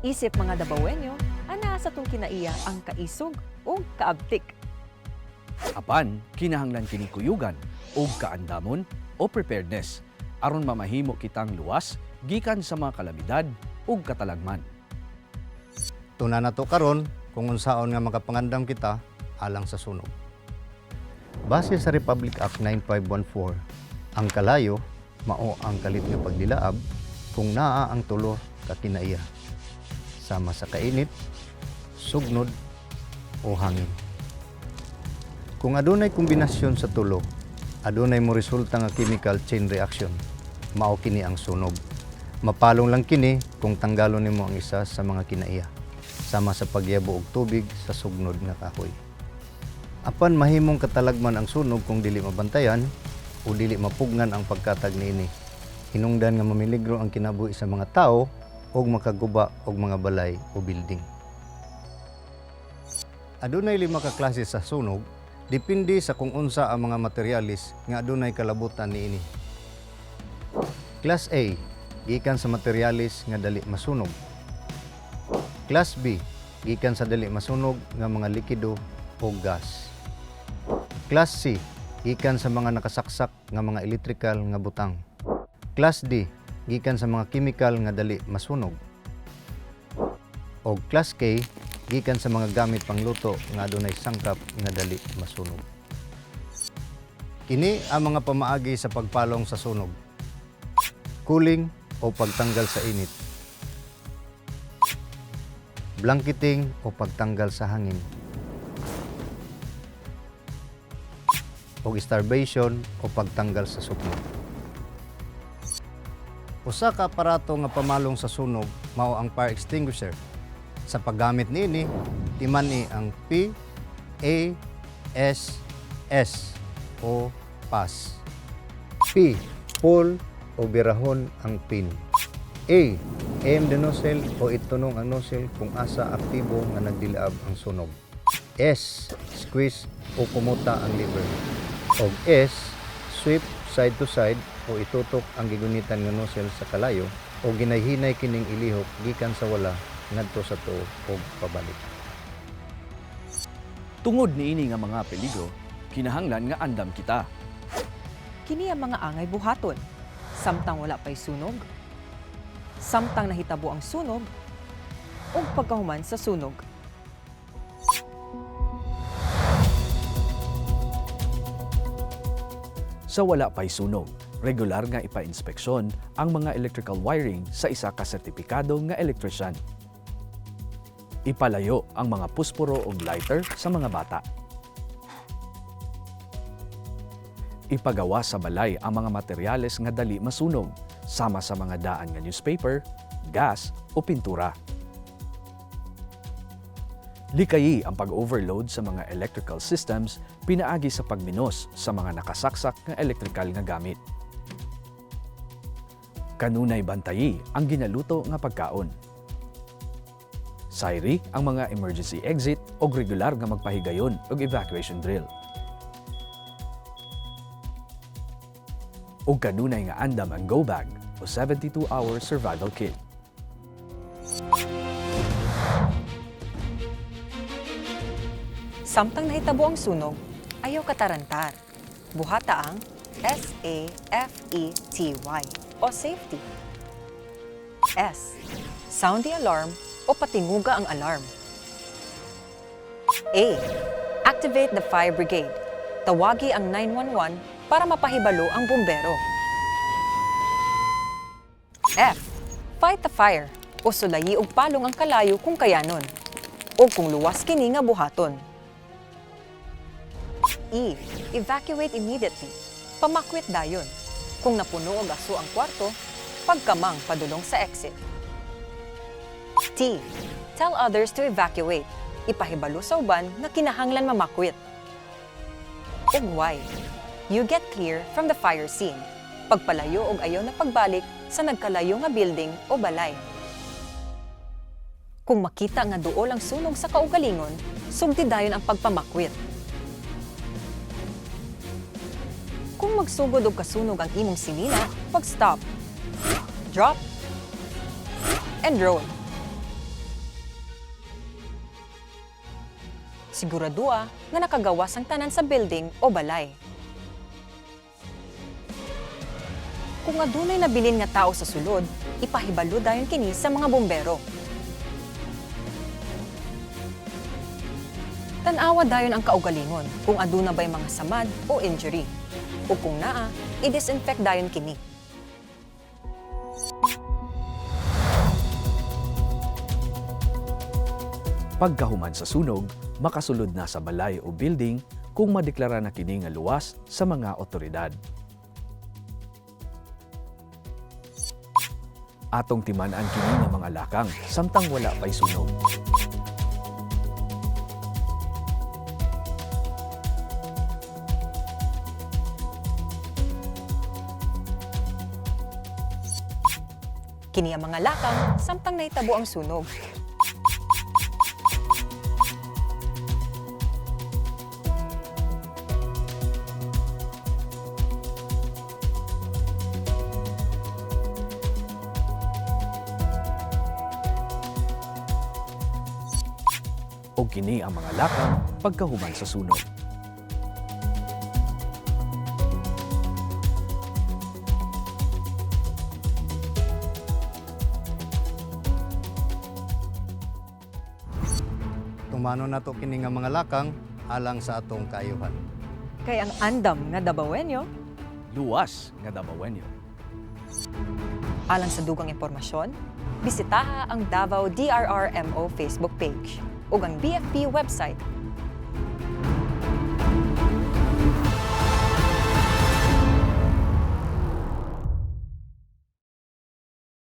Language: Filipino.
Isip mga Dabawenyo, ana sa tong kinaiya ang kaisog o kaabtik. Apan, kinahanglan kini kuyugan o kaandamon o preparedness aron mamahimo kitang luwas gikan sa mga kalamidad o katalagman. Tuna na to karon kung unsaon nga makapangandam kita alang sa sunog. Base sa Republic Act 9514, ang kalayo mao ang kalit nga pagdilaab kung naa ang tulo ka kinaiya sama sa kainit, sugnod o hangin. Kung adunay kombinasyon sa tulo, adunay mo resulta nga chemical chain reaction, mao kini ang sunog. Mapalong lang kini kung tanggalon nimo ang isa sa mga kinaiya sama sa pagyabo og tubig sa sugnod nga kahoy. Apan mahimong katalagman ang sunog kung dili mabantayan o dili mapugnan ang pagkatag niini. Hinungdan nga mamiligro ang kinabuhi sa mga tao o makaguba og mga balay o building. Adunay 5 ka klase sa sunog, depende sa kung unsa ang mga materialis nga adunay kalabutan niini. Class A, gikan sa materialis nga dali masunog. Class B, gikan sa dali masunog nga mga likido o gas. Class C, gikan sa mga nakasaksak nga mga electrical nga butang. Class D, gikan sa mga chemical nga dali masunog. O Class K, gikan sa mga gamit pangluto nga adunay sangkap nga dali masunog. Kini ang mga pamaagi sa pagpalong sa sunog. Cooling o pagtanggal sa init. Blanketing o pagtanggal sa hangin. O starvation o pagtanggal sa sunog. Usa ka aparato nga pamalong sa sunog mao ang fire extinguisher. Sa paggamit niini, timani ang P, A, S, S o PAS. P, pull o birahon ang pin. A, aim the nozzle o itunong ang nozzle kung asa aktibo nga nagdilaab ang sunog. S, squeeze o kumuta ang lever. O S, sweep side to side o itutok ang gigunitan nga nozzle sa kalayo o ginayhinay kining ilihok gikan sa wala ngadto sa tuo o pabalik. Tungod niini nga mga peligro, kinahanglan nga andam kita. Kini ang mga angay buhaton, samtang wala pa'y sunog, samtang nahitabo ang sunog, o pagkahuman sa sunog. Sa wala pa'y sunog, regular nga ipa-inspeksyon ang mga electrical wiring sa isa ka sertipikado nga electrician. Ipalayo ang mga pusporo o lighter sa mga bata. Ipagawa sa balay ang mga materyales nga dali masunog, sama sa mga daan nga newspaper, gas o pintura. Likayi ang pag-overload sa mga electrical systems pinaagi sa pagminos sa mga nakasaksak nga electrical nga gamit. Kanunay bantayi ang ginaluto nga pagkaon. Sayri ang mga emergency exit o regular nga magpahigayon og evacuation drill. Ug kanunay nga andam ang go bag o 72-hour survival kit. Samtang nahitabo ang sunog, ayaw katarantar. Buhata ang SAFETY o safety. S, sound the alarm o patinguga ang alarm. A, activate the fire brigade. Tawagi ang 911 para mapahibalo ang bumbero. F, fight the fire o sulayi og palong ang kalayo kung kayanon o kung luwas kini nga buhaton. E, evacuate immediately. Pamakwit dayon. Kung napuno og aso ang kwarto, pagkamang padulong sa exit. T, tell others to evacuate. Ipahibalo sa uban na kinahanglan mamakwit. Ug Y, you get clear from the fire scene. Pagpalayo og ayaw na pagbalik sa nagkalayo nga building o balay. Kung makita nga duol ang sunog sa kaugalingon, sugdi dayon ang pagpamakwit. Kung magsugod og kasunog ang imong sinina, pag-stop, drop, and roll. Siguradua nga nakagawas ang tanan sa building o balay. Kung adunay nabilin nga tao sa sulod, ipahibalo dayon kini sa mga bombero. Tan-awa dayon ang kaugalingon kung aduna ba'y mga samad o injury. O kung naa, i-disinfect dayon kini. Pagkahuman sa sunog, makasulod na sa balay o building kung madeklara na kini nga luwas sa mga otoridad. Atong timan-an kini nga mga lakang samtang wala pa'y sunog. Kini ang mga lakang samtang nahitabo ang sunog. O kini ang mga lakang pagkahuman sa sunog. Tumano na to kini nga mga lakang alang sa atong kaayuhan. Kay ang andam nga Dabawenyo, Luwas nga Dabawenyo. alang sa dugang impormasyon, bisitaha ang Davao DRRMO Facebook page ug ang BFP website